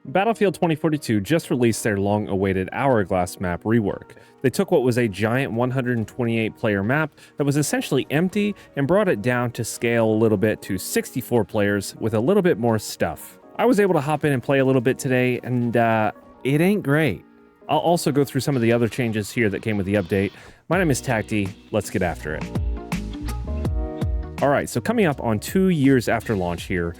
Battlefield 2042 just released their long-awaited Hourglass map rework. They took what was a giant 128-player map that was essentially empty and brought it down to scale a little bit to 64 players with a little bit more stuff. I was able to hop in and play a little bit today, and it ain't great. I'll also go through some of the other changes here that came with the update. My name is Tacty, let's get after it. Alright, so coming up on 2 years after launch here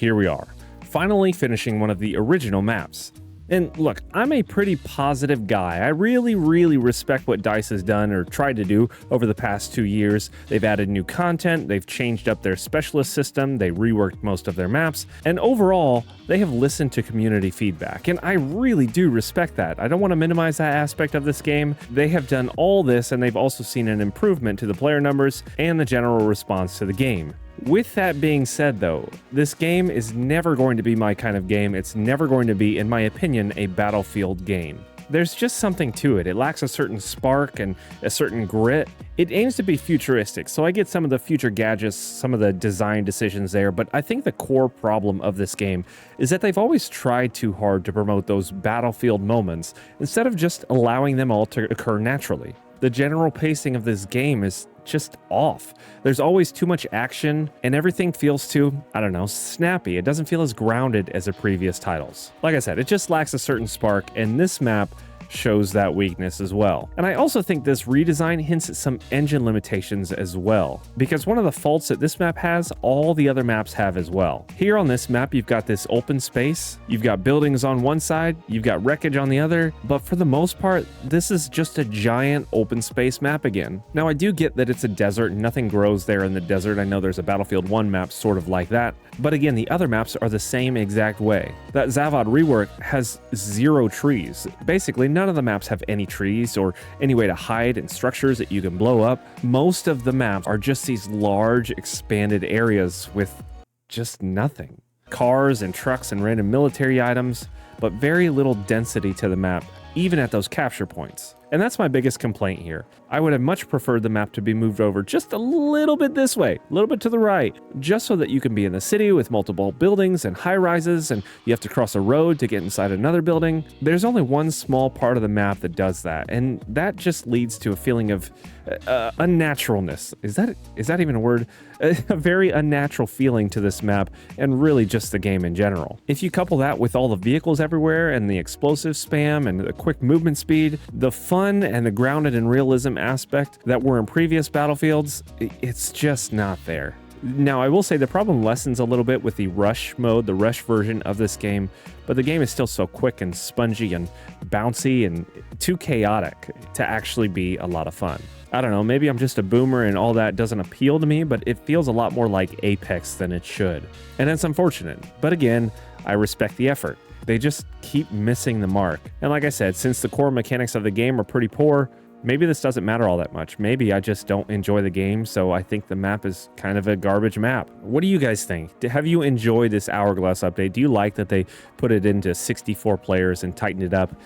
we are. Finally finishing one of the original maps. And look, I'm a pretty positive guy. I really respect what DICE has done or tried to do over the past 2 years. They've added new content, they've changed up their specialist system, they reworked most of their maps, and overall, they have listened to community feedback. And I really do respect that. I don't want to minimize that aspect of this game. They have done all this, and they've also seen an improvement to the player numbers and the general response to the game. With that being said though, this game is never going to be my kind of game. It's never going to be, in my opinion, a Battlefield game. There's just something to it. It lacks a certain spark and a certain grit. It aims to be futuristic, so I get some of the future gadgets, some of the design decisions there, but I think the core problem of this game is that they've always tried too hard to promote those Battlefield moments instead of just allowing them all to occur naturally. The general pacing of this game is just off. There's always too much action, and everything feels too, I don't know, snappy. It doesn't feel as grounded as the previous titles. Like I said, it just lacks a certain spark, and this map shows that weakness as well. And I also think this redesign hints at some engine limitations as well, because one of the faults that this map has, all the other maps have as well. Here on this map, you've got this open space, you've got buildings on one side, you've got wreckage on the other, but for the most part, this is just a giant open space map again. Now, I do get that it's a desert and nothing grows there in the desert. I know there's a Battlefield 1 map sort of like that, but again, the other maps are the same exact way. That Zavad rework has 0 trees. Basically, none of the maps have any trees or any way to hide and structures that you can blow up. Most of the maps are just these large expanded areas with just nothing. Cars and trucks and random military items, but very little density to the map, even at those capture points. And that's my biggest complaint here. I would have much preferred the map to be moved over just a little bit this way, a little bit to the right, just so that you can be in the city with multiple buildings and high rises, and you have to cross a road to get inside another building. There's only one small part of the map that does that, and that just leads to a feeling of unnaturalness. Is that even a word? A very unnatural feeling to this map, and really just the game in general. If you couple that with all the vehicles everywhere and the explosive spam and the quick movement speed, the fun and the grounded and realism aspect that were in previous Battlefields, it's just not there. Now, I will say the problem lessens a little bit with the rush mode, the rush version of this game, but the game is still so quick and spongy and bouncy and too chaotic to actually be a lot of fun. I don't know, maybe I'm just a boomer and all that doesn't appeal to me, but it feels a lot more like Apex than it should. And that's unfortunate. But again, I respect the effort. They just keep missing the mark. And like I said, since the core mechanics of the game are pretty poor, maybe this doesn't matter all that much. Maybe I just don't enjoy the game, so I think the map is kind of a garbage map. What do you guys think? Have you enjoyed this Hourglass update? Do you like that they put it into 64 players and tightened it up?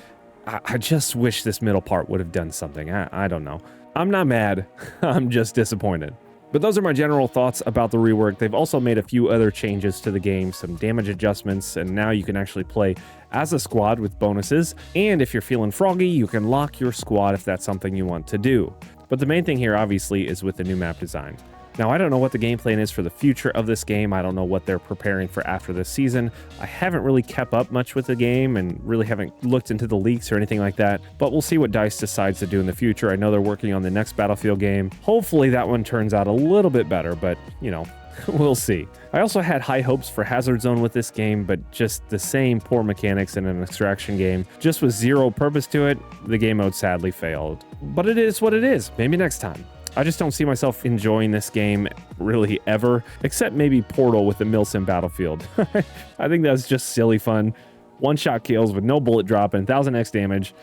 I just wish this middle part would have done something. I don't know. I'm not mad, I'm just disappointed. But those are my general thoughts about the rework. They've also made a few other changes to the game, some damage adjustments, and now you can actually play as a squad with bonuses. And if you're feeling froggy, you can lock your squad if that's something you want to do. But the main thing here, obviously, is with the new map design. Now, I don't know what the game plan is for the future of this game. I don't know what they're preparing for after this season. I haven't really kept up much with the game and really haven't looked into the leaks or anything like that, but we'll see what DICE decides to do in the future. I know they're working on the next Battlefield game. Hopefully that one turns out a little bit better, but, you know, we'll see. I also had high hopes for Hazard Zone with this game, but just the same poor mechanics in an extraction game, just with 0 purpose to it, the game mode sadly failed. But it is what it is. Maybe next time. I just don't see myself enjoying this game really ever, except maybe Portal with the Milsim Battlefield. I think that's just silly fun. One-shot kills with no bullet drop and 1000x damage.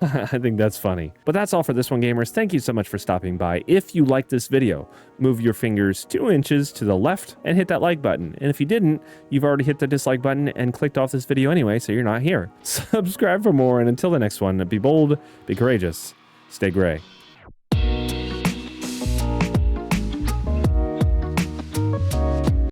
I think that's funny. But that's all for this one, gamers. Thank you so much for stopping by. If you liked this video, move your fingers 2 inches to the left and hit that like button. And if you didn't, you've already hit the dislike button and clicked off this video anyway, so you're not here. Subscribe for more, and until the next one, be bold, be courageous, stay gray.